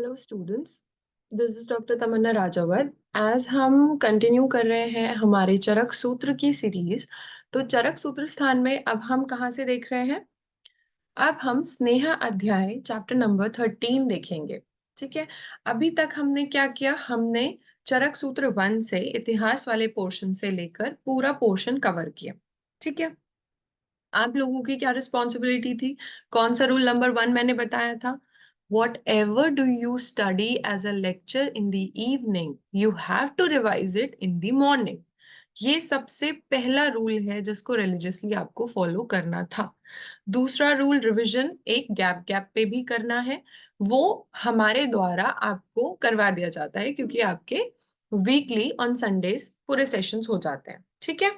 Hello students, this is doctor Tamanna Rajawat. As हम continue कर रहे हैं हमारे चरक सूत्र की सीरीज, तो चरक सूत्र स्थान में अब हम कहाँ से देख रहे हैं? अब हम स्नेहा अध्याय चैप्टर नंबर 13 देखेंगे। ठीक है। अभी तक हमने क्या किया? हमने चरक सूत्र 1 से इतिहास वाले पोर्शन से लेकर पूरा पोर्शन कवर किया। ठीक है। आप लोगों की क्या रिस्पॉन्सिबिलिटी थी? कौन सा रूल नंबर 1 मैंने बताया था? Whatever do you study as a lecture in the evening, you have to revise it in the morning. ये सबसे पहला रूल है जिसको रिलीजियसली आपको फॉलो करना था। दूसरा रूल, रिवीजन एक गैप गैप पे भी करना है। वो हमारे द्वारा आपको करवा दिया जाता है क्योंकि आपके वीकली ऑन संडेज पूरे सेशंस हो जाते हैं। ठीक है।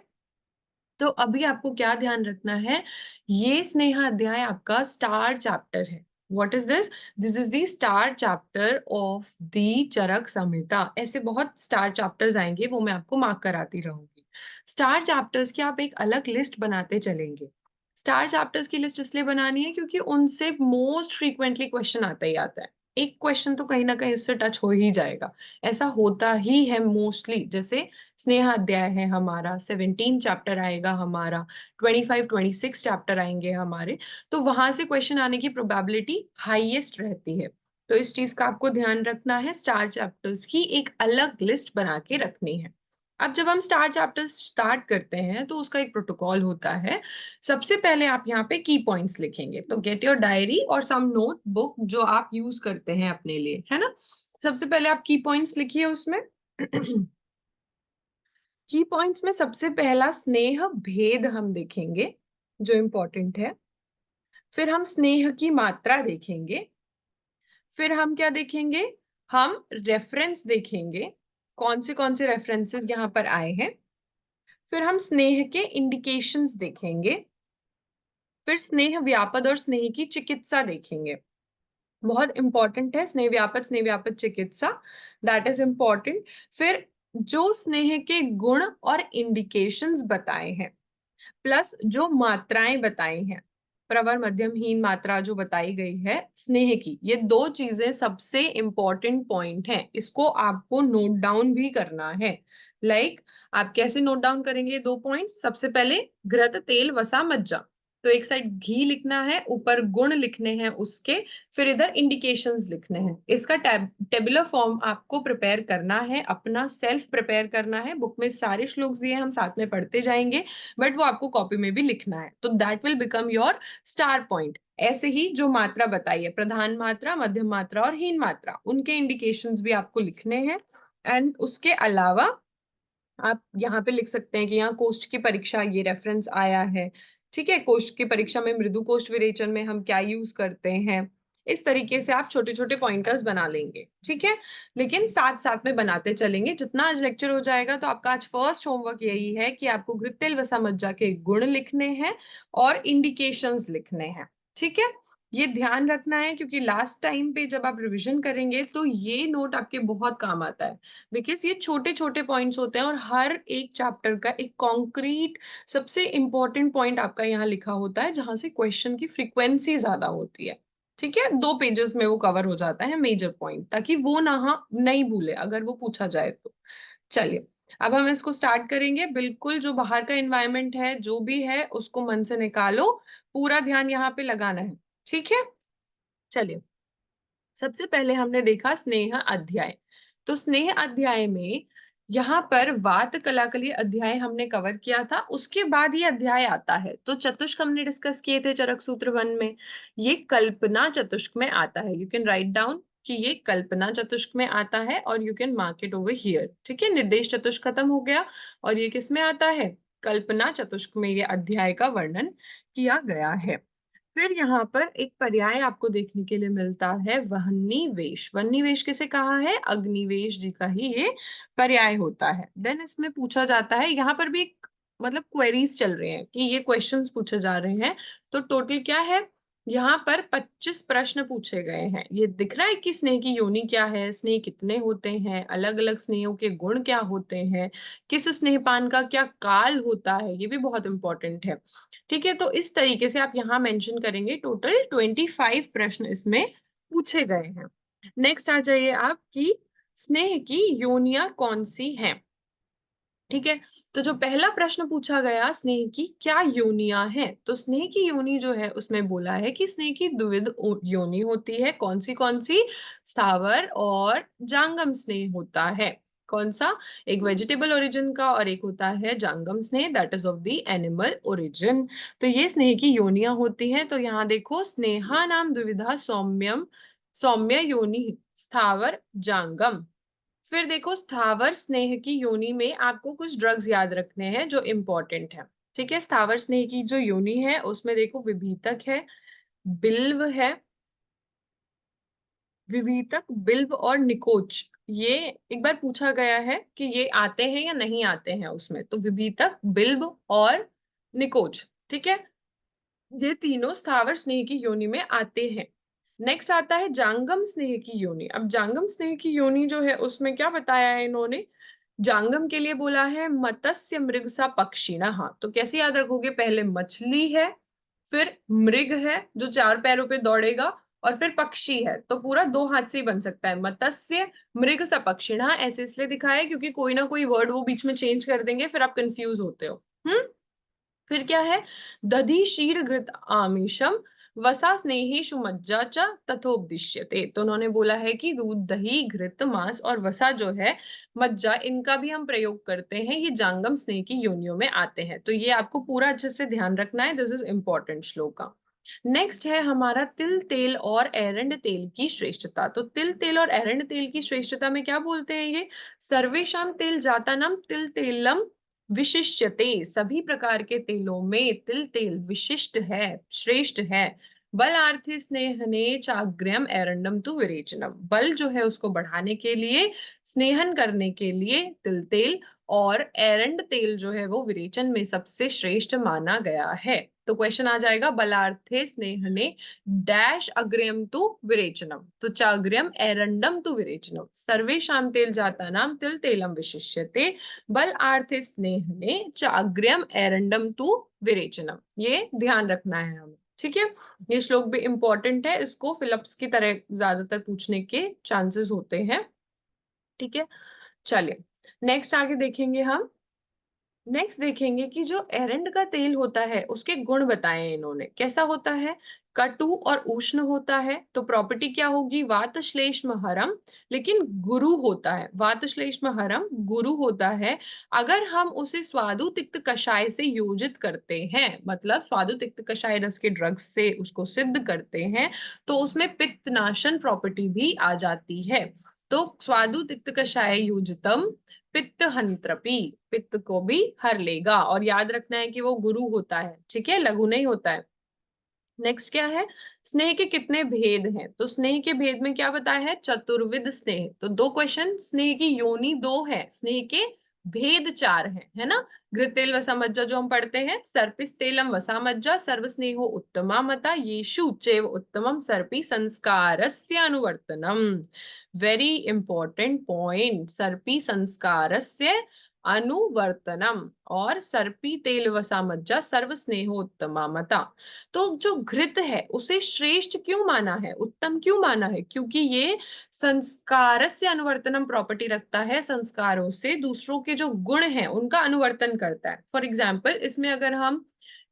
तो अभी आपको क्या ध्यान रखना है? ये स्नेहा अध्याय आपका स्टार चैप्टर है। What is this? This is the star chapter of the Charak Samhita. ऐसे बहुत स्टार चैप्टर्स आएंगे, वो मैं आपको मार्क कराती रहूंगी। स्टार चैप्टर्स की आप एक अलग लिस्ट बनाते चलेंगे। स्टार चैप्टर्स की लिस्ट इसलिए बनानी है क्योंकि उनसे मोस्ट फ्रीक्वेंटली क्वेश्चन आता ही आता है। एक क्वेश्चन तो कहीं ना कहीं उससे टच हो ही जाएगा। ऐसा होता ही है मोस्टली। जैसे स्नेहा अध्याय है हमारा, 17 चैप्टर आएगा हमारा, 25 26 चैप्टर आएंगे हमारे। तो वहां से क्वेश्चन आने की प्रोबेबिलिटी हाईएस्ट रहती है। तो इस चीज का आपको ध्यान रखना है। स्टार चैप्टर्स की एक अलग लिस्ट बना के रखनी है। अब जब हम स्टार चैप्टर स्टार्ट करते हैं तो उसका एक प्रोटोकॉल होता है। सबसे पहले आप यहाँ पे की पॉइंट्स लिखेंगे। तो गेट योर डायरी और सम नोट बुक जो आप यूज करते हैं अपने लिए, है ना। सबसे पहले आप की पॉइंट्स लिखिए उसमें। की पॉइंट्स में सबसे पहला स्नेह भेद हम देखेंगे, जो इंपॉर्टेंट है। फिर हम स्नेह की मात्रा देखेंगे। फिर हम क्या देखेंगे? हम रेफरेंस देखेंगे, कौन से रेफरेंसेस यहाँ पर आए हैं। फिर हम स्नेह के इंडिकेशंस देखेंगे। फिर स्नेह व्यापद और स्नेह की चिकित्सा देखेंगे। बहुत इंपॉर्टेंट है स्नेह व्यापद, स्नेह व्यापद चिकित्सा, दैट इज इंपॉर्टेंट। फिर जो स्नेह के गुण और इंडिकेशंस बताए हैं, प्लस जो मात्राएं बताई हैं, प्रवर मध्यम हीन मात्रा जो बताई गई है स्नेह की, ये दो चीजें सबसे इंपॉर्टेंट पॉइंट हैं। इसको आपको नोट डाउन भी करना है। आप कैसे नोट डाउन करेंगे? दो पॉइंट। सबसे पहले घृत तेल वसा मज्जा, तो एक साइड घी लिखना है, ऊपर गुण लिखने हैं उसके, फिर इधर इंडिकेशंस लिखने हैं। इसका टेबुलर फॉर्म आपको प्रिपेयर करना है, अपना सेल्फ प्रिपेयर करना है। बुक में सारे श्लोक दिए हैं, हम साथ में पढ़ते जाएंगे, बट वो आपको कॉपी में भी लिखना है। तो that will become your star point. ऐसे ही जो मात्रा बताई है, प्रधान मात्रा, मध्यम मात्रा और हीन मात्रा, उनके इंडिकेशंस भी आपको लिखने हैं। एंड उसके अलावा आप यहाँ पे लिख सकते हैं कि यहाँ कोष्ठ की परीक्षा ये रेफरेंस आया है। ठीक है। कोष्ठ की परीक्षा में मृदु कोष्ठ विरेचन में हम क्या यूज करते हैं। इस तरीके से आप छोटे छोटे पॉइंटर्स बना लेंगे। ठीक है। लेकिन साथ साथ में बनाते चलेंगे। जितना आज लेक्चर हो जाएगा, तो आपका आज फर्स्ट होमवर्क यही है कि आपको घृत वसा मज्जा के गुण लिखने हैं और इंडिकेशंस लिखने हैं। ठीक है। ये ध्यान रखना है क्योंकि लास्ट टाइम पे जब आप रिवीजन करेंगे तो ये नोट आपके बहुत काम आता है। बिकॉज ये छोटे छोटे पॉइंट्स होते हैं और हर एक चैप्टर का एक कॉन्क्रीट सबसे इंपॉर्टेंट पॉइंट आपका यहाँ लिखा होता है, जहां से क्वेश्चन की फ्रीक्वेंसी ज्यादा होती है। ठीक है। 2 पेजेस में वो कवर हो जाता है मेजर पॉइंट, ताकि वो ना नहीं भूले अगर वो पूछा जाए तो। चलिए, अब हम इसको स्टार्ट करेंगे। बिल्कुल जो बाहर का एनवायरनमेंट है, जो भी है, उसको मन से निकालो। पूरा ध्यान यहाँ पे लगाना है। ठीक है। चलिए, सबसे पहले हमने देखा स्नेह अध्याय। तो स्नेह अध्याय में यहाँ पर वात कलाकली अध्याय हमने कवर किया था। उसके बाद ये अध्याय आता है। तो चतुष्क हमने डिस्कस किए थे चरक सूत्र 1 में। ये कल्पना चतुष्क में आता है। यू कैन राइट डाउन कि ये कल्पना चतुष्क में आता है और you can mark it over here. ठीक है। निर्देश चतुष्क खत्म हो गया और ये किस में आता है? कल्पना चतुष्क में ये अध्याय का वर्णन किया गया है। फिर यहाँ पर एक पर्याय आपको देखने के लिए मिलता है, वह्निवेश। वह्निवेश किसे कहा है? अग्निवेश जी का ही ये पर्याय होता है। देन इसमें पूछा जाता है, यहाँ पर भी एक मतलब क्वेरीज चल रहे हैं कि ये क्वेश्चंस पूछे जा रहे हैं। तो टोटल क्या है? यहाँ पर 25 प्रश्न पूछे गए हैं। ये दिख रहा है कि स्नेह की योनि क्या है, स्नेह कितने होते हैं, अलग अलग स्नेहों के गुण क्या होते हैं, किस स्नेहपान का क्या काल होता है, ये भी बहुत इंपॉर्टेंट है। ठीक है। तो इस तरीके से आप यहाँ मेंशन करेंगे। टोटल 25 प्रश्न इसमें पूछे गए हैं। नेक्स्ट आ जाइए आप कि स्नेह की योनियां कौन सी हैं। ठीक है, तो जो पहला प्रश्न पूछा गया स्नेह की क्या योनियां हैं, तो स्नेह की योनि जो है उसमें बोला है कि स्नेह की द्विविध योनि होती है। कौन सी? स्थावर और जांगम स्नेह होता है। कौन सा? एक वेजिटेबल ओरिजिन का और एक होता है जांगम स्नेह, that is of the animal origin. तो ये स्नेह की योनियां होती हैं। तो यहाँ देखो, स्नेहा नाम द्विविधा सौम्यम, सौम्य योनि स्थावर जांगम। फिर देखो, स्थावर स्नेह की योनि में आपको कुछ ड्रग्स याद रखने हैं जो इंपॉर्टेंट है। ठीक है, स्थावर स्नेह की जो योनि है उसमें देखो विभीतक है, बिल्व है, विभीतक, बिल्व और निकोच। ये एक बार पूछा गया है कि ये आते हैं या नहीं आते हैं उसमें, तो विभीतक, बिल्व और निकोच। ठीक है, ये तीनों स्थावर स्नेह की योनि में आते हैं। नेक्स्ट आता है जांगम स्नेह की योनि। अब जांगम स्नेह की योनि जो है उसमें क्या बताया है इन्होंने, जांगम के लिए बोला है मत्स्य मृग सा पक्षिणः। तो कैसे याद रखोगे, पहले मछली है, फिर मृग है जो चार पैरों पे दौड़ेगा, और फिर पक्षी है। तो पूरा दो हाथ से ही बन सकता है, मत्स्य मृग सा पक्षिणः। ऐसे इसलिए दिखाया है क्योंकि कोई ना कोई वर्ड वो बीच में चेंज कर देंगे, फिर आप कंफ्यूज होते हो। फिर क्या है, दधि क्षीर घृत आमिषम वसा स्नेहेशु मज्जा च तथोपदिश्यते। तो उन्होंने बोला है कि दूध, दही, घृत, मांस और वसा जो है, मज्जा, इनका भी हम प्रयोग करते हैं, ये जांगम स्नेह की योनियों में आते हैं। तो ये आपको पूरा अच्छे से ध्यान रखना है, this is important shloka. Next है हमारा तिल तेल और एरंड तेल की श्रेष्ठता। तो तिल तेल और एरंड तेल की श्रेष्ठता में क्या बोलते हैं ये, सर्वेशम तेल जातानम तिल तेलम विशिष्यते। सभी प्रकार के तेलों में तिल तेल विशिष्ट है, श्रेष्ठ है। बलार्थी स्नेहने चाग्र्यम एरंडम तु विरेचनम। बल जो है उसको बढ़ाने के लिए, स्नेहन करने के लिए तिल तेल, और एरंड तेल जो है वो विरेचन में सबसे श्रेष्ठ माना गया है। तो क्वेश्चन आ जाएगा, बलार्थे स्नेहने डैश अग्र्यम तु विरेचनम। तो चाग्र्यम एरंडम तु विरेचनम सर्वेशाम तेल जाता नाम तिल तेलम विशिष्यते बल आर्थे स्नेहने चाग्र्यम एरंडम तु विरेचनम। ये ध्यान रखना है हमें। ठीक है, ये श्लोक भी इंपॉर्टेंट है, इसको फिलअप्स की तरह ज्यादातर पूछने के चांसेस होते हैं। ठीक है, चलिए नेक्स्ट आगे देखेंगे हम। नेक्स्ट देखेंगे कि जो एरंड का तेल होता है उसके गुण बताए इन्होंने, कैसा होता है, कटु और उष्ण होता है। तो प्रॉपर्टी क्या होगी, वात श्लेष्म हरम, लेकिन गुरु होता है, वात श्लेष्म हरम गुरु होता है। अगर हम उसे स्वादु तिक्त कषाय से योजित करते हैं, मतलब स्वादु तिक्त कषाय रस के ड्रग्स से उसको सिद्ध करते हैं, तो उसमें पित्तनाशन प्रॉपर्टी भी आ जाती है। तो स्वादु तिक्त कषाय योजितम पित्त हंत्रपी, पित्त को भी हर लेगा। और याद रखना है कि वो गुरु होता है, ठीक है, लघु नहीं होता है। नेक्स्ट क्या है, स्नेह के कितने भेद हैं। तो स्नेह के भेद में क्या बताया है, चतुर्विध स्नेह। तो दो क्वेश्चन, स्नेह की योनि दो है, स्नेह के भेद चार हैं, है ना। घृतेल वसामज्जा जो हम पढ़ते हैं, सर्पिस्तेलम वसामज्जा सर्व स्नेहो उत्तमा मता येषु चैव उत्तमम सर्पी संस्कारस्य अनुवर्तनम। वेरी इंपॉर्टेंट पॉइंट, सर्पी संस्कारस्य अनुवर्तनम और सर्पी तेल वसामज्जा सर्व स्नेहोत्तमा मता। तो जो घृत है उसे श्रेष्ठ क्यों माना है, उत्तम क्यों माना है, क्योंकि ये संस्कार से अनुवर्तनम प्रॉपर्टी रखता है, संस्कारों से दूसरों के जो गुण हैं उनका अनुवर्तन करता है। फॉर एग्जाम्पल, इसमें अगर हम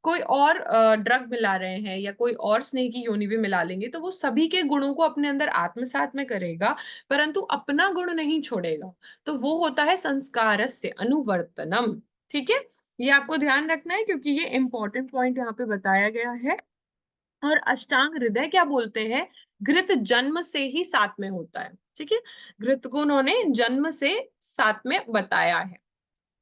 कोई और ड्रग मिला रहे हैं या कोई और स्नेह की योनि भी मिला लेंगे, तो वो सभी के गुणों को अपने अंदर आत्मसात में करेगा, परंतु अपना गुण नहीं छोड़ेगा। तो वो होता है संस्कार से अनुवर्तनम। ठीक है, ये आपको ध्यान रखना है क्योंकि ये इंपॉर्टेंट पॉइंट यहाँ पे बताया गया है। और अष्टांग हृदय क्या बोलते हैं, घृत जन्म से ही साथ में होता है। ठीक है, घृत को उन्होंने जन्म से साथ में बताया है।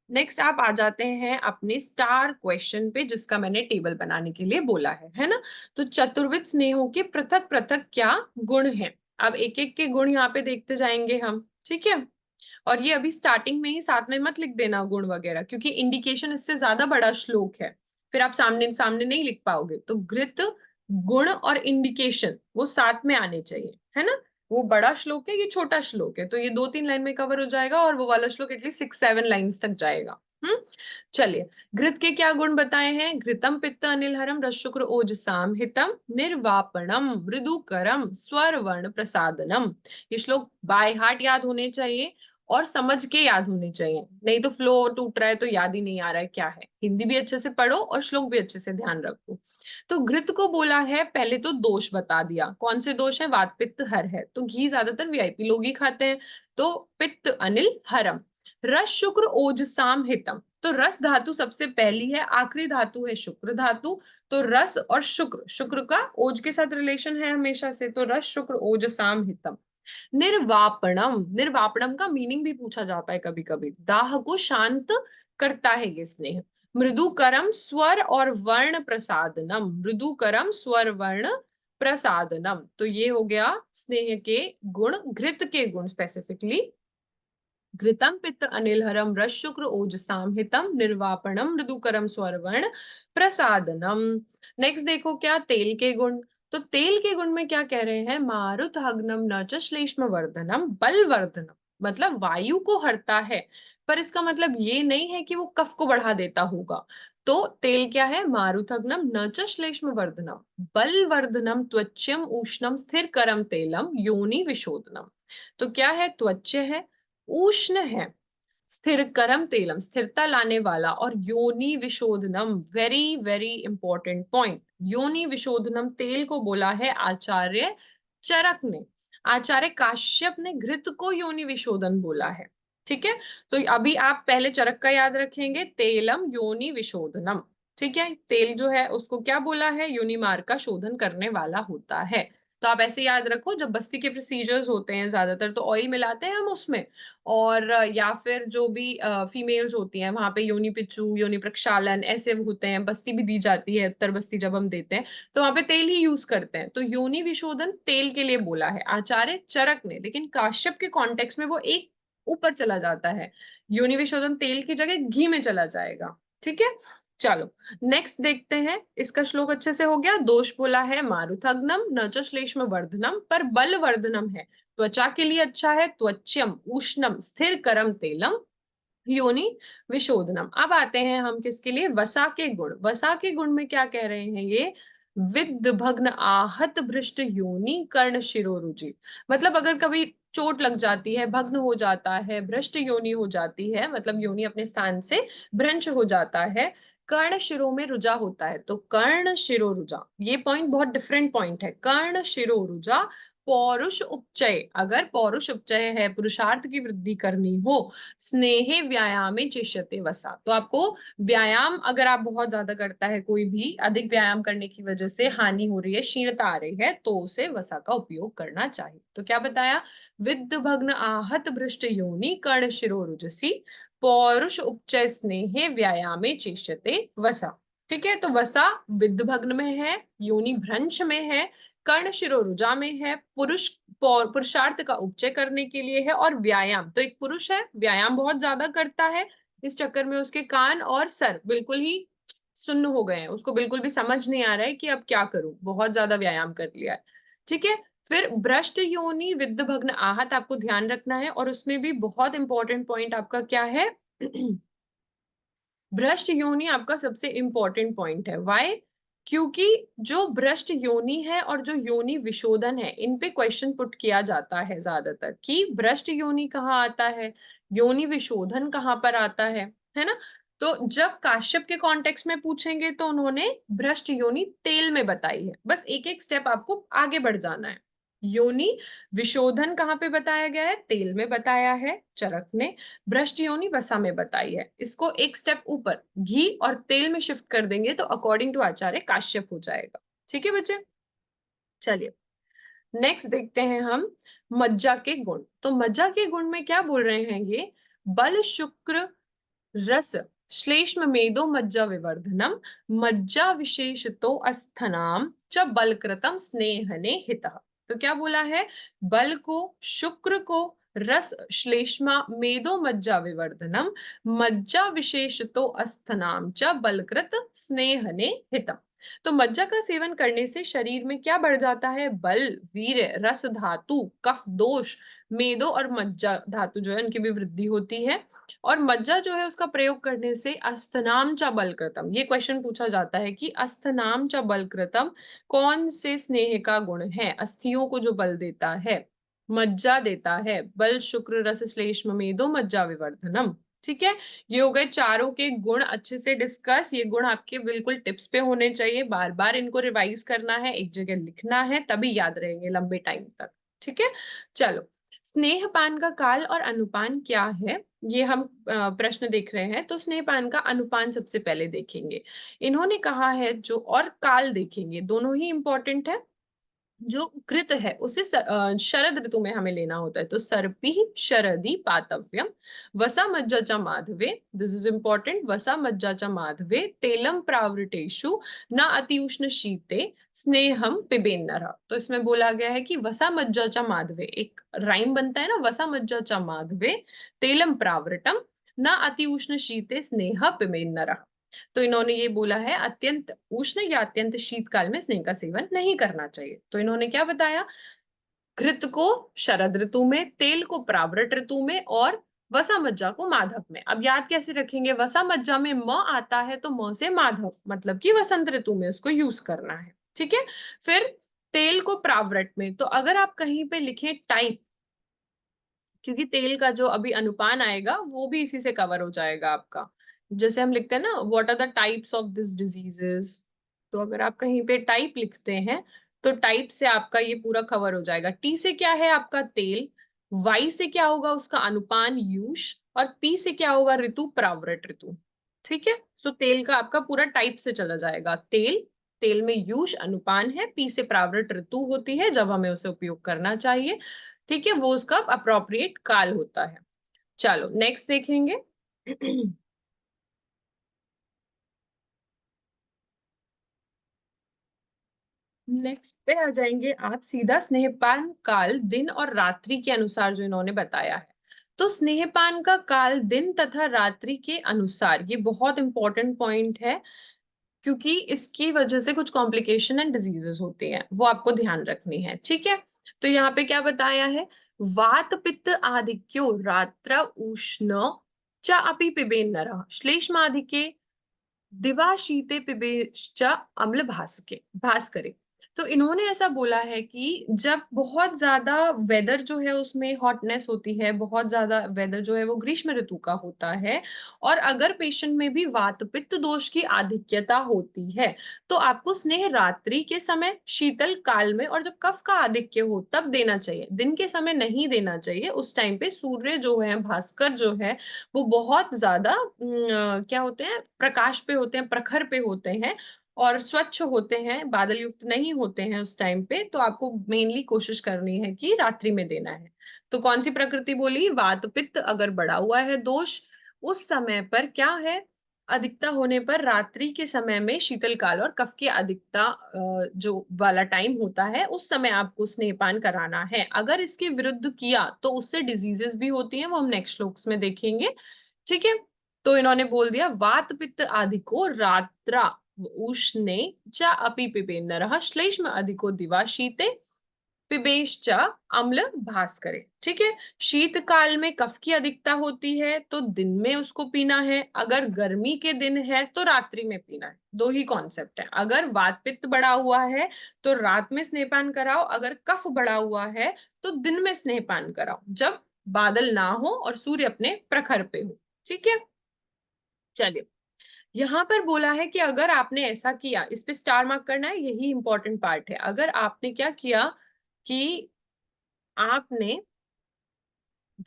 नेक्स्ट आप आ जाते हैं अपने स्टार क्वेश्चन पे, जिसका मैंने टेबल बनाने के लिए बोला है ना। तो चतुर्विध स्नेहों के पृथक पृथक क्या गुण हैं। अब एक एक के गुण यहाँ पे देखते जाएंगे हम, ठीक है। और ये अभी स्टार्टिंग में ही साथ में मत लिख देना गुण वगैरह, क्योंकि इंडिकेशन इससे ज्यादा बड़ा श्लोक है, फिर आप सामने सामने नहीं लिख पाओगे। तो घृत, गुण और इंडिकेशन वो साथ में आने चाहिए, है ना। वो बड़ा श्लोक है, ये छोटा श्लोक है, तो ये 2-3 लाइन में कवर हो जाएगा और वो वाला श्लोक एटलीस्ट 6-7 लाइन्स तक जाएगा। हम्म चलिए, घृत के क्या गुण बताए हैं? घृतम पित्त अनिलहरम रस शुक्र ओजसाम हितम निर्वापणम मृदुकरम स्वर वर्ण प्रसादनम। ये श्लोक बाय हार्ट याद होने चाहिए और समझ के याद होने चाहिए, नहीं तो फ्लो टूट रहा है तो याद ही नहीं आ रहा है क्या है। हिंदी भी अच्छे से पढ़ो और श्लोक भी अच्छे से ध्यान रखो। तो घृत को बोला है, पहले तो दोष बता दिया, कौन से दोष है? वात पित्त हर है, तो घी ज्यादातर वीआईपी लोग ही खाते हैं, तो पित्त अनिल हरम। रस शुक्र ओजसाम हितम, तो रस धातु सबसे पहली है, आखिरी धातु है शुक्र धातु, तो रस और शुक्र, शुक्र का ओज के साथ रिलेशन है हमेशा से, तो रस शुक्र ओजसाम हितम। निर्वापणम, निर्वापणम का मीनिंग भी पूछा जाता है कभी कभी, दाह को शांत करता है ये स्नेह। मृदुकरम स्वर और वर्ण प्रसादनम, मृदुकरम स्वर वर्ण प्रसादनम, तो ये हो गया स्नेह के गुण, घृत के गुण स्पेसिफिकली। घृतम पित्त अनिलहरम रस शुक्र ओजसाम हितम निर्वापणम मृदुकरम स्वरवर्ण प्रसादनम। नेक्स्ट देखो क्या, तेल के गुण। तो तेल के गुण में क्या कह रहे हैं? मारुत हग्नम न च श्लेष्म वर्धनम बलवर्धनम, मतलब वायु को हरता है, पर इसका मतलब ये नहीं है कि वो कफ को बढ़ा देता होगा। तो तेल क्या है? मारुथग्नम न च श्लेष्म वर्धनम बलवर्धनम त्वच्यम उष्णम स्थिर करम तेलम योनि विशोधनम। तो क्या है? त्वच्च है, उष्ण है, स्थिर करम तेलम स्थिरता लाने वाला, और योनि विशोधनम, वेरी वेरी इंपॉर्टेंट पॉइंट, योनि विशोधनम तेल को बोला है आचार्य चरक ने। आचार्य काश्यप ने घृत को योनि विशोधन बोला है। ठीक है, तो अभी आप पहले चरक का याद रखेंगे, तेलम योनि विशोधनम। ठीक है, तेल जो है उसको क्या बोला है? योनि मार्ग का शोधन करने वाला होता है। तो आप ऐसे याद रखो, जब बस्ती के प्रोसीजर्स होते हैं ज्यादातर तो ऑयल मिलाते हैं हम उसमें, और या फिर जो भी फीमेल्स होती हैं वहां पे योनि पिच्चू, योनि प्रक्षालन ऐसे होते हैं, बस्ती भी दी जाती है, उत्तर बस्ती जब हम देते हैं तो वहां पे तेल ही यूज करते हैं, तो योनि विशोधन तेल के लिए बोला है आचार्य चरक ने, लेकिन काश्यप के कॉन्टेक्स्ट में वो एक ऊपर चला जाता है, योनि विशोधन तेल की जगह घी में चला जाएगा। ठीक है, चलो नेक्स्ट देखते हैं, इसका श्लोक अच्छे से हो गया। दोष बोला है मारुथग्नम न च श्लेष्म वर्धनम, पर बल वर्धनम है, त्वचा के लिए अच्छा है, त्वच्यम उष्णम स्थिर करम तेलम योनि विशोधनम। अब आते हैं हम किसके लिए? वसा के गुण। वसा के गुण में क्या कह रहे हैं ये? विद्ध भग्न आहत भ्रष्ट योनि कर्ण शिरोरुचि, मतलब अगर कभी चोट लग जाती है, भग्न हो जाता है, भ्रष्ट योनि हो जाती है, मतलब योनि अपने स्थान से भ्रंश हो जाता है, कर्ण शिरो में रुजा होता है, तो कर्ण शिरो रुजा, ये पॉइंट बहुत डिफरेंट पॉइंट है। कर्ण शिरो रुजा पौरुष उपचय, अगर पौरुष उपचय है, पुरुषार्थ की वृद्धि करनी हो, स्नेहे व्यायामे चिष्यते वसा, तो आपको व्यायाम अगर आप बहुत ज्यादा करता है, कोई भी अधिक व्यायाम करने की वजह से हानि हो रही है, क्षीणता आ रही है, तो उसे वसा का उपयोग करना चाहिए। तो क्या बताया? विद्ध भग्न आहत भ्रष्ट योनि कर्ण शिरोरुजसी पौरुष उपचय स्नेहे व्यायामे चिष्यते वसा। ठीक है, तो वसा विद्ध भग्न में है, योनि भ्रंश में है, कर्ण शिरोरुजा में है, पुरुषार्थ का उपचय करने के लिए है, और व्यायाम, तो एक पुरुष है व्यायाम बहुत ज्यादा करता है, इस चक्कर में उसके कान और सर बिल्कुल ही सुन्न हो गए हैं, उसको बिल्कुल भी समझ नहीं आ रहा है कि अब क्या करूं, बहुत ज्यादा व्यायाम कर लिया है। ठीक है, फिर भ्रष्ट योनि विद्ध भग्न आहत आपको ध्यान रखना है, और उसमें भी बहुत इंपॉर्टेंट पॉइंट आपका क्या है? भ्रष्ट योनि आपका सबसे इंपॉर्टेंट पॉइंट है। वाई? क्योंकि जो भ्रष्ट योनि है और जो योनि विशोधन है, इन पे क्वेश्चन पुट किया जाता है ज्यादातर कि भ्रष्ट योनि कहाँ आता है, योनि विशोधन कहाँ पर आता है ना? तो जब काश्यप के कॉन्टेक्स्ट में पूछेंगे तो उन्होंने भ्रष्ट योनि तेल में बताई है, बस एक एक स्टेप आपको आगे बढ़ जाना है। योनि विशोधन कहाँ पे बताया गया है? तेल में बताया है चरक ने। भ्रष्ट योनि वसा में बताई है, इसको एक स्टेप ऊपर घी और तेल में शिफ्ट कर देंगे तो अकॉर्डिंग टू आचार्य काश्यप हो जाएगा। ठीक है बच्चे, चलिए नेक्स्ट देखते हैं हम मज्जा के गुण। तो मज्जा के गुण में क्या बोल रहे हैं ये? बल शुक्र रस श्लेष्म मेदो मज्जा विवर्धनम मज्जा विशेषतो अस्थनाम च बलकृतम स्नेहने हितः। तो क्या बोला है? बल को, शुक्र को, रस श्लेष्मा मेदो मज्जा विवर्धनम मज्जा विशेषतो अस्थनाम च बलकृत स्नेहने हितम। तो मज्जा का सेवन करने से शरीर में क्या बढ़ जाता है? बल, वीर्य, रस धातु, कफ दोष, मेदो और मज्जा धातु जो है उनकी भी वृद्धि होती है। और मज्जा जो है उसका प्रयोग करने से अस्थनाम च बलकृतम, ये क्वेश्चन पूछा जाता है कि अस्थनाम च बलकृतम कौन से स्नेह का गुण है? अस्थियों को जो बल देता है, मज्जा देता है। बल शुक्र रस श्लेष्म मेदो मज्जा विवर्धनम। ठीक है, ये हो गए चारों के गुण अच्छे से डिस्कस। ये गुण आपके बिल्कुल टिप्स पे होने चाहिए, बार बार इनको रिवाइज करना है, एक जगह लिखना है, तभी याद रहेंगे लंबे टाइम तक। ठीक है, चलो। स्नेहपान का काल और अनुपान क्या है, ये हम प्रश्न देख रहे हैं। तो स्नेहपान का अनुपान सबसे पहले देखेंगे। इन्होंने कहा है जो, और काल देखेंगे, दोनों ही इंपॉर्टेंट है। जो कृत है उसे शरद ऋतु में हमें लेना होता है, तो सर्पी शरदी पातव्यम वसा मज्जा च माधवे, दिस इज इंपॉर्टेंट। वसा मज्जा च माधवे तेलम प्रावृतेषु न अति उष्ण शीते स्नेहम पिबेन्नरः। तो इसमें बोला गया है कि वसा मज्जा च माधवे, एक राइम बनता है ना, वसा मज्जा च माधवे तेलम प्रावृतम न अति उष्ण शीते स्नेह पिबेन्नरः। तो इन्होंने ये बोला है अत्यंत उष्ण या अत्यंत शीतकाल में स्नेह का सेवन नहीं करना चाहिए। तो इन्होंने क्या बताया? घृत को शरद ऋतु में, तेल को प्रावृत ऋतु में, और वसा मज्जा को माधव में। अब याद कैसे रखेंगे? वसा मज्जा में म आता है तो म से माधव, मतलब कि वसंत ऋतु में उसको यूज करना है। ठीक है, फिर तेल को प्रावृत में, तो अगर आप कहीं पे लिखें टाइप, क्योंकि तेल का जो अभी अनुपान आएगा वो भी इसी से कवर हो जाएगा आपका। जैसे हम लिखते हैं ना, what are the types of this diseases, तो अगर आप कहीं पे टाइप लिखते हैं तो टाइप से आपका ये पूरा कवर हो जाएगा। टी से क्या है आपका? तेल। वाई से क्या होगा? उसका अनुपान यूष। और पी से क्या होगा? ऋतु, प्रावृत ऋतु। ठीक है, तो तेल का आपका पूरा टाइप से चला जाएगा। तेल, तेल में यूष अनुपान है, पी से प्रावृत ऋतु होती है जब हमें उसे उपयोग करना चाहिए। ठीक है, वो उसका अप्रोप्रिएट काल होता है। चलो नेक्स्ट देखेंगे। नेक्स्ट पे आ जाएंगे आप सीधा। स्नेहपान काल दिन और रात्रि के अनुसार जो इन्होंने बताया है। तो स्नेहपान का काल दिन तथा रात्रि के अनुसार, ये बहुत इंपॉर्टेंट पॉइंट है, क्योंकि इसकी वजह से कुछ कॉम्प्लिकेशन एंड डिजीजेस होते हैं, वो आपको ध्यान रखनी है। ठीक है, तो यहाँ पे क्या बताया है? वात पित्त आधिक्यो रात्र उष्ण च अपि पिबेन नरः श्लेष्माधिके दिवा शीते पिबेश्च अम्ल भास्के भास्करे। तो इन्होंने ऐसा बोला है कि जब बहुत ज्यादा वेदर जो है उसमें हॉटनेस होती है, बहुत ज्यादा वेदर जो है वो ग्रीष्म ऋतु का होता है, और अगर पेशेंट में भी वात पित्त दोष की आधिक्यता होती है, तो आपको स्नेह रात्रि के समय, शीतल काल में, और जब कफ का आधिक्य हो तब देना चाहिए। दिन के समय नहीं देना चाहिए। उस टाइम पे सूर्य जो है, भास्कर जो है, वो बहुत ज्यादा क्या होते हैं, प्रकाश पे होते हैं, प्रखर पे होते हैं, और स्वच्छ होते हैं, बादल युक्त नहीं होते हैं उस टाइम पे। तो आपको मेनली कोशिश करनी है कि रात्रि में देना है। तो कौन सी प्रकृति बोली? वात पित्त अगर बढ़ा हुआ है दोष, उस समय पर क्या है, अधिकता होने पर रात्रि के समय में, शीतल काल और कफ की अधिकता जो वाला टाइम होता है, उस समय आपको स्नेहपान कराना है। अगर इसके विरुद्ध किया तो उससे डिजीजेस भी होती हैं, वो हम नेक्स्ट श्लोक्स में देखेंगे। ठीक है, तो इन्होंने बोल दिया वात पित्त आदिको रात्रा उष्णे च अपि पिबेन्नरः श्लेष्म अधिको दिवा शीते पिबेश्च अम्ल भास्करे। ठीक है, शीतकाल में कफ की अधिकता होती है तो दिन में उसको पीना है, अगर गर्मी के दिन है तो रात्रि में पीना है। दो ही कॉन्सेप्ट है। अगर वात पित्त बढ़ा हुआ है तो रात में स्नेहपान कराओ, अगर कफ बढ़ा हुआ है तो दिन में स्नेहपान कराओ, जब बादल ना हो और सूर्य अपने प्रखर पे हो। ठीक है, चलिए। यहां पर बोला है कि अगर आपने ऐसा किया, इस पे स्टार मार्क करना है, यही इंपॉर्टेंट पार्ट है। अगर आपने क्या किया कि आपने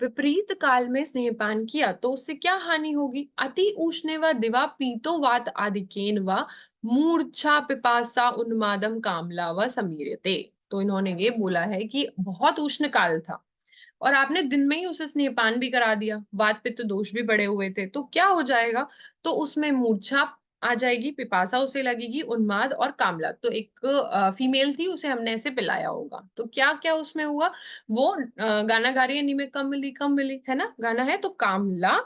विपरीत काल में स्नेहपान किया तो उससे क्या हानि होगी? अति उष्णे व दिवा पीतो वात आदिकेन व मूर्छा पिपासा उन्मादम कामला व समीर्यते। तो इन्होंने ये बोला है कि बहुत उष्ण काल था और आपने दिन में ही उसे स्नेहपान भी करा दिया, वात पित्त दोष भी बढ़े हुए थे, तो क्या हो जाएगा? तो उसमें मूर्छा आ जाएगी, पिपासा उसे लगेगी, उन्माद और कामला। तो एक फीमेल थी, उसे हमने ऐसे पिलाया होगा, तो क्या क्या उसमें हुआ? वो गाना गा रही है, नी में कम मिली है ना, गाना है, तो कामला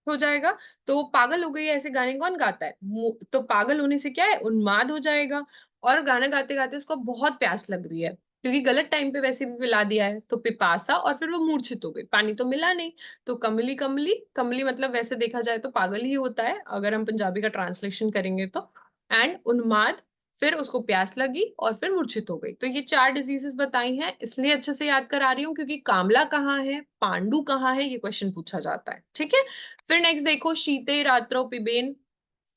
हो जाएगा। तो पागल हो गई है ऐसे गाने कौन गाता है? तो पागल होने से क्या है, उन्माद हो जाएगा। और गाना गाते गाते उसको बहुत प्यास लग रही है, क्योंकि गलत टाइम पे वैसे भी पिला दिया है, तो पिपासा, और फिर वो मूर्छित हो गई, पानी तो मिला नहीं। तो कमली कमली, कमली मतलब वैसे देखा जाए तो पागल ही होता है अगर हम पंजाबी का ट्रांसलेशन करेंगे तो। एंड उन्माद, फिर उसको प्यास लगी और फिर मूर्छित हो गई। तो ये 4 डिजीजेस बताई हैं, इसलिए अच्छे से याद करा रही हूँ क्योंकि कामला कहाँ है, पांडु कहाँ है, ये क्वेश्चन पूछा जाता है। ठीक है। फिर नेक्स्ट देखो, शीते रात्रौ पिबेन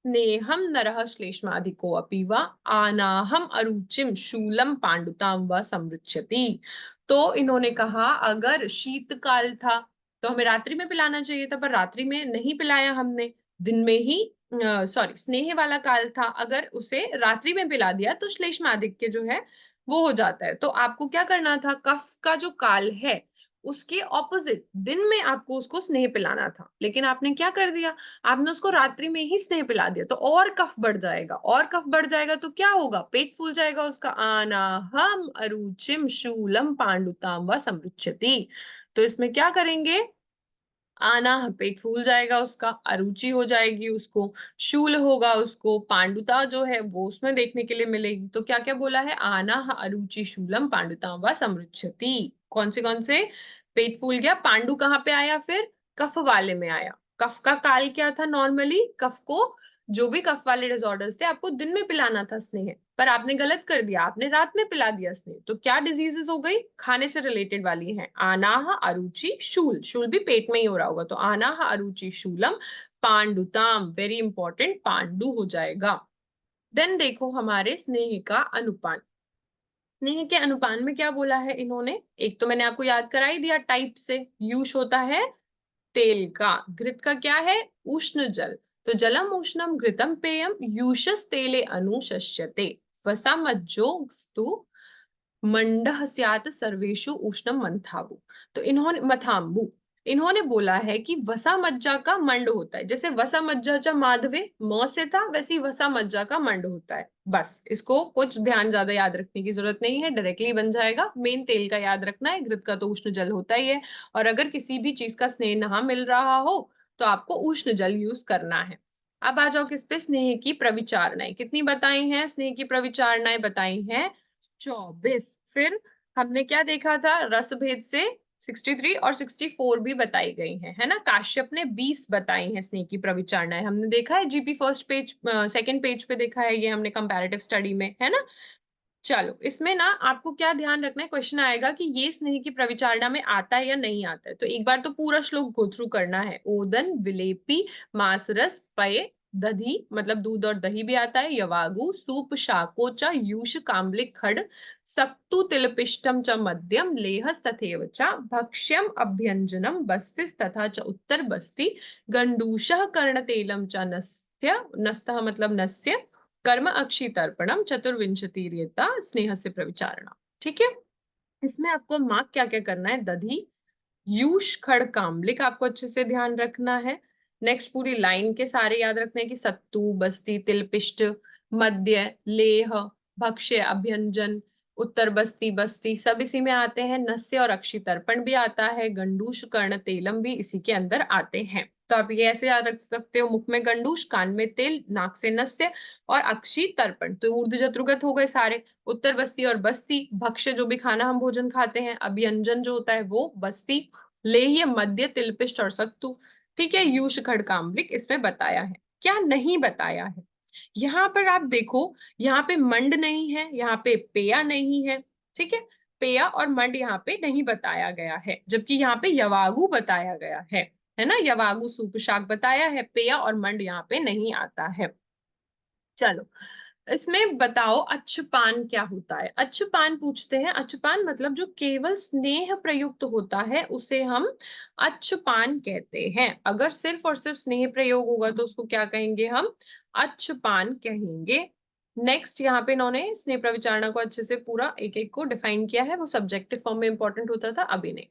स्नेहम नरः श्लेष्माधिको अपि वा आनाहम अरुचिम शूलम पांडुताम व समृच्छति। तो इन्होंने कहा अगर शीतकाल था तो हमें रात्रि में पिलाना चाहिए था, पर रात्रि में नहीं पिलाया हमने, दिन में ही, सॉरी, स्नेह वाला काल था, अगर उसे रात्रि में पिला दिया तो श्लेष्माधिक्य जो है वो हो जाता है। तो आपको क्या करना था, कफ का जो काल है उसके ऑपोजिट दिन में आपको उसको स्नेह पिलाना था, लेकिन आपने क्या कर दिया, आपने उसको रात्रि में ही स्नेह पिला दिया, तो और कफ बढ़ जाएगा, और कफ बढ़ जाएगा तो क्या होगा, पेट फूल जाएगा उसका। आना हम अरुचिम शूलम पांडुताम व समृच्छति। तो इसमें क्या करेंगे, आना, पेट फूल जाएगा उसका, अरुचि हो जाएगी उसको, शूल होगा उसको, पांडुता जो है वो उसमें देखने के लिए मिलेगी। तो क्या क्या बोला है, आना अरुचि शूलम पांडुता व समृच्छति। कौन से पेट फूल गया, पांडु कहाँ पे आया, फिर कफ वाले में आया। कफ का काल क्या था, नॉर्मली कफ को, जो भी कफ वाले डिसऑर्डर्स थे आपको दिन में पिलाना था स्नेह, पर आपने गलत कर दिया, आपने रात में पिला दिया स्नेह। तो क्या डिजीजेस हो गई, खाने से रिलेटेड वाली हैं। आनाह अरुचि शूल, शूल भी पेट में ही हो रहा होगा, तो आनाह अरुचि शूलम पांडुताम, वेरी इंपॉर्टेंट, पांडु हो जाएगा। देन देखो हमारे स्नेह का अनुपान। स्नेह के अनुपान में क्या बोला है इन्होंने, एक तो मैंने आपको याद करा ही दिया टाइप से, यूश होता है तेल का, घृत का क्या है, उष्ण जल। तो जलम उष्णम घृतम पेयम यूशस तेले अनुशस्यते, वसा मज्जोस्तु मंडः स्यात् सर्वेषु उष्णम मंथाबु। तो इन्होंने मथाम्बु, इन्होंने बोला है कि वसा मज्जा का मंड होता है, जैसे वसा मज्जा चा माधवे म से था, वैसी वसा मज्जा का मंड होता है। बस इसको कुछ ध्यान ज्यादा याद रखने की जरूरत नहीं है, डायरेक्टली बन जाएगा। मेन तेल का याद रखना है, घृत का तो उष्ण जल होता ही है, और अगर किसी भी चीज का स्नेह नहा मिल रहा हो तो आपको उष्ण जल यूज करना है। अब आ जाओ किस पे, स्नेह की प्रविचारणाएं कितनी बताई हैं, स्नेह की प्रविचारणाएं बताई हैं 24। फिर हमने क्या देखा था, रस भेद से 63 और 64 भी बताई गई हैं, है ना। काश्यप ने 20 बताई हैं स्नेह की प्रविचारणाएं, हमने देखा है GP first page, second page पे देखा है ये हमने कंपैरेटिव स्टडी में, है ना। चलो इसमें ना आपको क्या ध्यान रखना है, क्वेश्चन आएगा कि ये स्नेह की प्रविचारणा में आता है या नहीं आता है, तो एक बार तो पूरा श्लोक गो थ्रू करना है। ओदन विलेपी मासरस पय दधी, मतलब दूध और दही भी आता है, यवागु सूप शाको च यूष काम्लिक खड सक्तु तिलपिष्टम च मध्यम लेहस तथेव च भक्ष्यम अभ्यंजनम बस्तिस तथा च उत्तर बस्ती गंडूशः कर्णतेलम च नस्य, नस्तः मतलब नस्य कर्म अक्षी तर्पणम चतुर्विंशतिर्यता स्नेह से प्रविचारणा। ठीक है। इसमें आपको मार्क क्या क्या करना है, दधी, यूष खड़ कामलिक आपको अच्छे से ध्यान रखना है। नेक्स्ट पूरी लाइन के सारे याद रखने हैं कि सत्तू, बस्ती, तिलपिष्ट, मध्य, लेह, भक्ष्य, अभ्यंजन, उत्तर बस्ती, बस्ती सब इसी में आते हैं। नस्य और अक्षी तर्पण भी आता है, गंडूश कर्ण तेलम भी इसी के अंदर आते हैं। तो आप ये ऐसे याद रख सकते हो, मुख में गंडूश, कान में तेल, नाक से नस्य और अक्षी तर्पण, तो ऊर्ध्व जत्रुगत हो गए सारे। उत्तर बस्ती और बस्ती, भक्ष्य जो भी खाना हम भोजन खाते हैं, अभ्यंजन जो होता है वो बस्ती, लेह्य, मध्य, तिलपिष्ट और सत्तू। ठीक है, यूष खड़काम्लिक इसमें बताया है। क्या नहीं बताया है, यहाँ पर आप देखो, यहाँ पे मंड नहीं है, यहाँ पे पेया नहीं है। ठीक है, पेया और मंड यहाँ पे नहीं बताया गया है, जबकि यहाँ पे यवागु बताया गया है ना। यवागु सूप शाक बताया है, पेया और मंड यहाँ पे नहीं आता है। चलो इसमें बताओ अच्छपान क्या होता है। अच्छपान पूछते हैं, अच्छपान मतलब जो केवल स्नेह प्रयुक्त होता है उसे हम अच्छपान कहते हैं। अगर सिर्फ और सिर्फ स्नेह प्रयोग होगा तो उसको क्या कहेंगे, हम अच्छपान कहेंगे। नेक्स्ट यहाँ पे इन्होंने स्नेह प्रविचारणा को अच्छे से पूरा एक एक को डिफाइन किया है, वो सब्जेक्टिव फॉर्म में इंपॉर्टेंट होता था, अभी नहीं।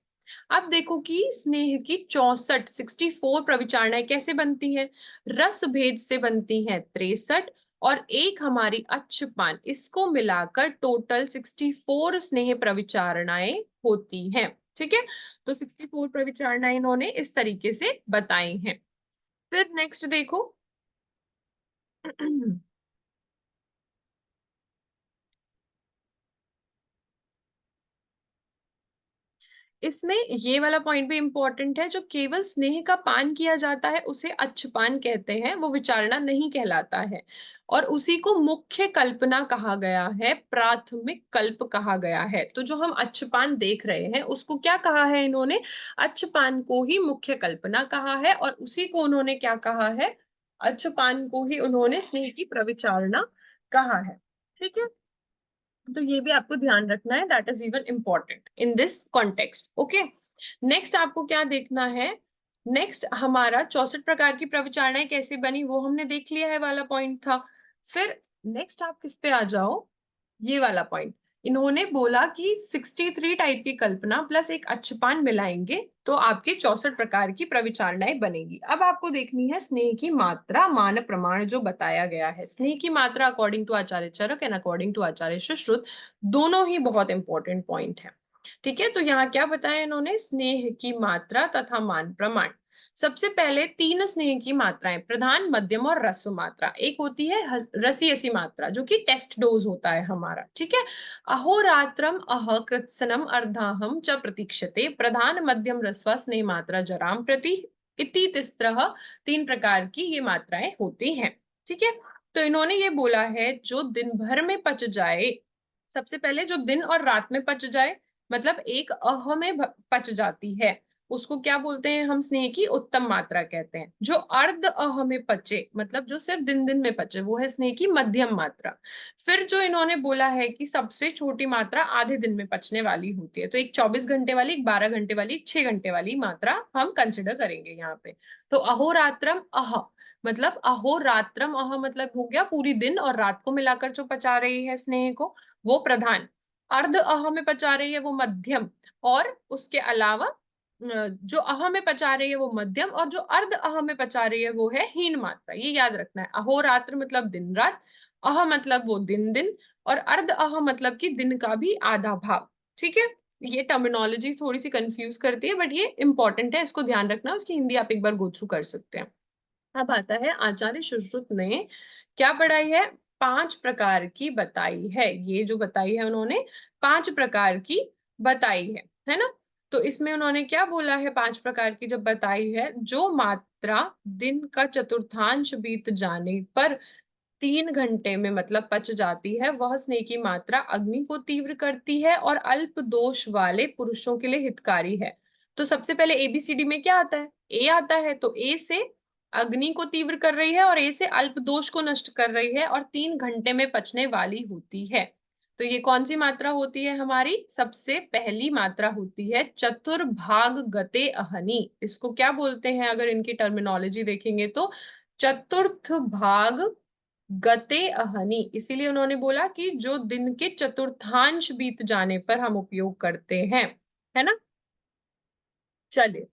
अब देखो कि स्नेह की 64 प्रविचारणाएं कैसे बनती हैं, रस भेद से बनती हैं 63, और एक हमारी अच्छपान, इसको मिलाकर टोटल 64 स्नेह प्रविचारणाएं होती हैं। ठीक है, तो 64 प्रविचारणाएं इन्होंने इस तरीके से बताई हैं। फिर नेक्स्ट देखो इसमें ये वाला पॉइंट भी इंपॉर्टेंट है, जो केवल स्नेह का पान किया जाता है उसे अच्छपान कहते हैं, वो विचारणा नहीं कहलाता है। और उसी को मुख्य कल्पना कहा गया है, प्राथमिक कल्प कहा गया है। तो जो हम अच्छपान देख रहे हैं उसको क्या कहा है इन्होंने, अच्छपान को ही मुख्य कल्पना कहा है, और उसी को उन्होंने क्या कहा है, अच्छपान को ही उन्होंने स्नेह की प्रविचारणा कहा है। ठीक है, तो ये भी आपको ध्यान रखना है, that is even important in this context. Okay, next आपको क्या देखना है, नेक्स्ट हमारा 64 प्रकार की प्रविचारणाएं कैसे बनी वो हमने देख लिया है, वाला पॉइंट था। फिर नेक्स्ट आप किस पे आ जाओ, ये वाला पॉइंट, इन्होंने बोला कि 63 टाइप की कल्पना प्लस एक अच्छपान मिलाएंगे तो आपके 64 प्रकार की प्रविचारणाएं बनेगी। अब आपको देखनी है स्नेह की मात्रा मान प्रमाण जो बताया गया है। स्नेह की मात्रा according to Acharya Charak and according to Acharya Sushrut, दोनों ही बहुत इंपॉर्टेंट पॉइंट है। ठीक है, तो यहाँ क्या बताया इन्होंने, स्नेह की मात्रा तथा मान प्रमाण। सबसे पहले तीन स्नेह की मात्राएं, प्रधान, मध्यम और रस्व मात्रा। एक होती है रसीयसी मात्रा जो कि टेस्ट डोज होता है हमारा। ठीक है, अहोरात्रम अह कृत्सनम अर्धाहम च प्रतीक्षते, प्रधान मध्यम रस्व स्नेह मात्रा जराम प्रति इति तिस्रः, तीन प्रकार की ये मात्राएं होती हैं। ठीक है, तो इन्होंने ये बोला है जो दिन भर में पच जाए, सबसे पहले जो दिन और रात में पच जाए, मतलब एक अह में पच जाती है, उसको क्या बोलते हैं हम, स्नेह की उत्तम मात्रा कहते हैं। जो अर्ध अह में पचे, मतलब जो सिर्फ दिन दिन में पचे, वो है स्नेह की मध्यम मात्रा। फिर जो इन्होंने बोला है कि सबसे छोटी मात्रा आधे दिन में पचने वाली होती है, तो एक 24 घंटे वाली, एक 12 घंटे वाली, एक 6 घंटे वाली मात्रा हम कंसिडर करेंगे यहाँ पे। तो अहोरात्रम अह, मतलब अहोरात्रम अह मतलब हो गया पूरी दिन और रात को मिलाकर जो पचा रही है स्नेह को, वो प्रधान। अर्ध अह में पचा रही है वो मध्यम, और उसके अलावा जो अह में पचा रही है वो मध्यम, और जो अर्ध अह में पचा रही है वो है हीन मात्रा। ये याद रखना है, अहोरात्र मतलब दिन रात, अह मतलब वो दिन दिन, और अर्ध अह मतलब कि दिन का भी आधा भाग। ठीक है, ये टर्मिनोलॉजी थोड़ी सी कंफ्यूज करती है बट ये इंपॉर्टेंट है, इसको ध्यान रखना, उसकी हिंदी आप एक बार गो थ्रू कर सकते हैं। अब आता है आचार्य सुश्रुत ने क्या पढ़ाई है, पांच प्रकार की बताई है। ये जो बताई है उन्होंने पांच प्रकार की बताई है ना। तो इसमें उन्होंने क्या बोला है, पांच प्रकार की जब बताई है, जो मात्रा दिन का चतुर्थांश बीत जाने पर 3 घंटे में मतलब पच जाती है, वह स्नेह की मात्रा अग्नि को तीव्र करती है और अल्प दोष वाले पुरुषों के लिए हितकारी है। तो सबसे पहले एबीसीडी में क्या आता है, ए आता है, तो ए से अग्नि को तीव्र कर रही है और ए से अल्प दोष को नष्ट कर रही है और 3 घंटे में पचने वाली होती है। तो ये कौन सी मात्रा होती है हमारी, सबसे पहली मात्रा होती है चतुर्भाग गते अहनि। इसको क्या बोलते हैं अगर इनकी टर्मिनोलॉजी देखेंगे तो, चतुर्थ भाग गते अहनि, इसीलिए उन्होंने बोला कि जो दिन के चतुर्थांश बीत जाने पर हम उपयोग करते हैं, है ना। चलिए,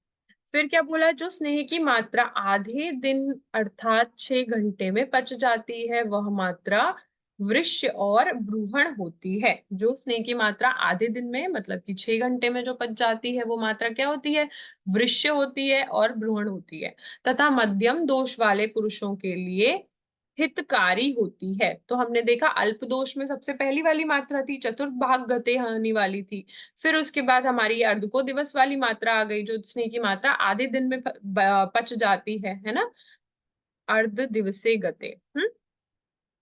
फिर क्या बोला, जो स्नेह की मात्रा आधे दिन अर्थात 6 घंटे में पच जाती है वह मात्रा वृष्य और ब्रूहण होती है। जो स्नेह की मात्रा आधे दिन में मतलब कि 6 घंटे में जो पच जाती है वो मात्रा क्या होती है, वृष्य होती है और ब्रूहण होती है। तथा मध्यम दोष वाले पुरुषों के लिए हितकारी होती है। तो हमने देखा अल्प दोष में सबसे पहली वाली मात्रा थी, चतुर्थ भाग गते हानि वाली थी। फिर उसके बाद हमारी अर्ध को दिवस वाली मात्रा आ गई, जो स्नेह की मात्रा आधे दिन में पच जाती है ना, अर्ध दिवसे गते।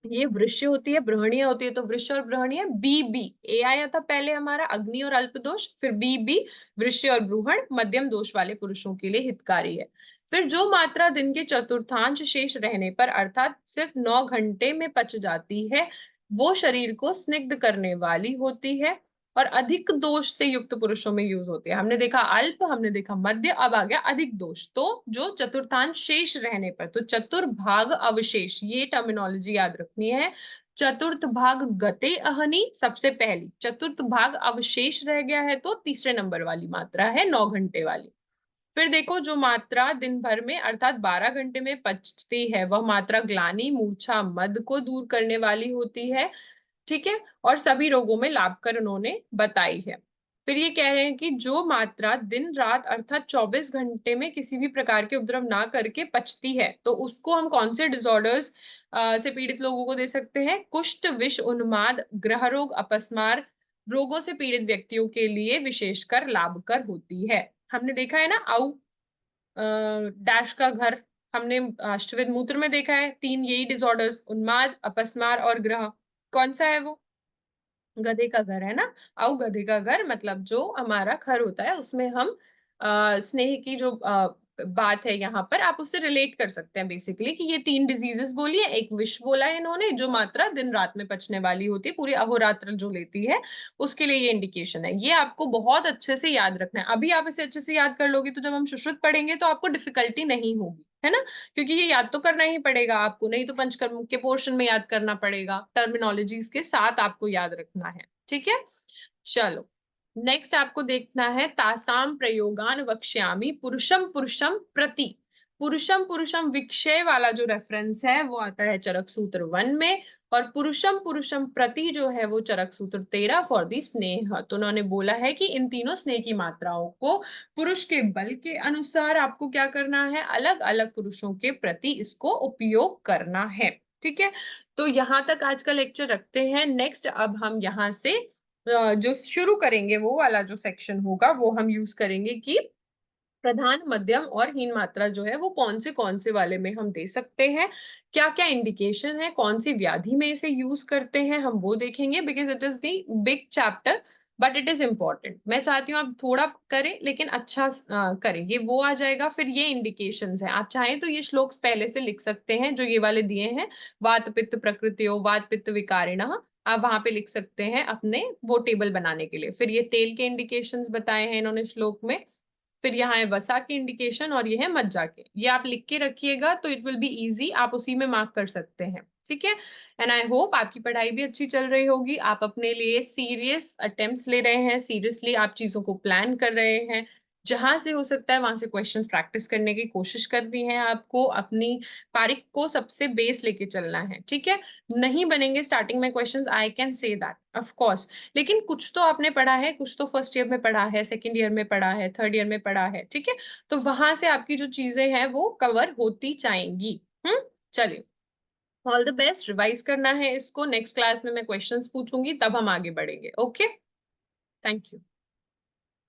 ये वृश्य होती है, ब्रहणीय होती है, तो वृश्य और ब्रहणीय बी बी, ए आया था पहले हमारा अग्नि और अल्प दोष, फिर बी बी वृश्य और ब्रूहण मध्यम दोष वाले पुरुषों के लिए हितकारी है। फिर जो मात्रा दिन के चतुर्थांश शेष रहने पर अर्थात सिर्फ 9 घंटे में पच जाती है, वो शरीर को स्निग्ध करने वाली होती है और अधिक दोष से युक्त पुरुषों में यूज होती है। हमने देखा अल्प, हमने देखा मध्य, अब आ गया अधिक दोष। तो जो चतुर्थांश शेष रहने पर, तो चतुर्भाग अवशेष, ये टर्मिनोलॉजी याद रखनी है। चतुर्थ भाग गते अहनि सबसे पहली, चतुर्थ भाग अवशेष रह गया है तो तीसरे नंबर वाली मात्रा है 9 घंटे वाली। फिर देखो जो मात्रा दिन भर में अर्थात 12 घंटे में पचती है वह मात्रा ग्लानि मूर्छा मद को दूर करने वाली होती है। ठीक है, और सभी रोगों में लाभ कर उन्होंने बताई है। फिर ये कह रहे हैं कि जो मात्रा दिन रात अर्थात 24 घंटे में किसी भी प्रकार के उपद्रव ना करके पचती है, तो उसको हम कौन से डिसऑर्डर्स से पीड़ित लोगों को दे सकते हैं? कुष्ठ, विष, उन्माद, ग्रह रोग, अपस्मार रोगों से पीड़ित व्यक्तियों के लिए विशेषकर लाभकर होती है। हमने देखा है ना डैश का घर, हमने अष्टवेद मूत्र में देखा है, 3 यही डिसऑर्डर्स उन्माद, अपस्मार और ग्रह। कौन सा है वो? गधे का घर है ना? गधे का घर मतलब जो हमारा घर होता है उसमें हम स्नेह की जो बात है यहाँ पर आप उससे रिलेट कर सकते हैं बेसिकली कि ये 3 डिजीजेस बोली है, एक विष बोला है इन्होंने जो मात्रा दिन-रात में पचने वाली होती है, पूरी अहोरात्र जो लेती है, उसके लिए ये इंडिकेशन है। ये आपको बहुत अच्छे से याद रखना है। अभी आप इसे अच्छे से याद कर लोगे तो जब हम सुश्रुत पढ़ेंगे तो आपको डिफिकल्टी नहीं होगी, है ना? क्योंकि ये याद तो करना ही पड़ेगा आपको, नहीं तो पंचकर्म के पोर्शन में याद करना पड़ेगा, टर्मिनोलॉजीज़ के साथ आपको याद रखना है, ठीक है? चलो, नेक्स्ट आपको देखना है तासाम प्रयोगान वक्ष्यामि पुरुषम पुरुषम प्रति। पुरुषम पुरुषम विक्षय वाला जो रेफरेंस है वो आता है चरक सूत्र 1 में और पुरुषम पुरुषम प्रति जो है वो चरक सूत्र 13 फॉर दी स्नेह। तो उन्होंने बोला है कि इन तीनों स्नेह की मात्राओं को पुरुष के बल के अनुसार आपको क्या करना है? अलग-अलग पुरुषों के प्रति इसको उपयोग करना है। ठीक है? तो यहाँ तक आज का लेक्चर रखते हैं। नेक्स्ट अब हम यहाँ से जो शुरू करेंगे वो वाला जो सेक्शन होगा वो हम यूज करेंगे कि प्रधान, मध्यम और हीन मात्रा जो है वो कौन से वाले में हम दे सकते हैं, क्या-क्या इंडिकेशन है, कौन सी व्याधि में इसे यूज करते हैं, हम वो देखेंगे because it is the big chapter but it is important. मैं चाहती हूँ आप थोड़ा करें लेकिन अच्छा करें, ये वो आ जाएगा फिर ये इंडिकेशंस हैं। आप चाहें तो ये श्लोक्स पहले से लिख सकते हैं जो ये वाले दिए हैं, वात पित्त प्रकृतियो, वात पित्त विकारिणः आप वहाँ पे लिख सकते हैं अपने वो टेबल बनाने के लिए। फिर ये तेल के इंडिकेशंस बताए हैं इन्होंने श्लोक में फिर यहाँ है वसा की इंडिकेशन और ये है मज्जा के। ये आप लिख के रखिएगा तो इट विल बी ईज़ी आप उसी में मार्क कर सकते हैं। ठीक है? एंड आई होप आपकी पढ़ाई भी अच्छी चल रही होगी। आप अपने लिए सीरियस अटेम्प्ट्स ले रहे हैं, सीरियसली आप चीज़ों को प्लान कर रहे हैं। जहाँ से हो सकता है वहाँ से क्वेश्चंस प्रैक्टिस करने की कोशिश करनी है आपको। अपनी तारीख को सबसे बेस लेके चलना है। ठीक है? नहीं बनेंगे स्टार्टिंग में questions I can say that of course लेकिन कुछ तो आपने पढ़ा है, कुछ तो फर्स्ट ईयर में पढ़ा है, सेकंड ईयर में पढ़ा है, थर्ड ईयर में पढ़ा है, ठीक है? तो वहाँ से आपकी जो चीज़ें हैं वो कवर होती जाएँगी। चलिए, ऑल द बेस्ट रिवाइज़ करना है इसको नेक्स्ट क्लास में मैं क्वेश्चन्स पूछूँगी तब हम आगे बढ़ेंगे। ओके? Thank you.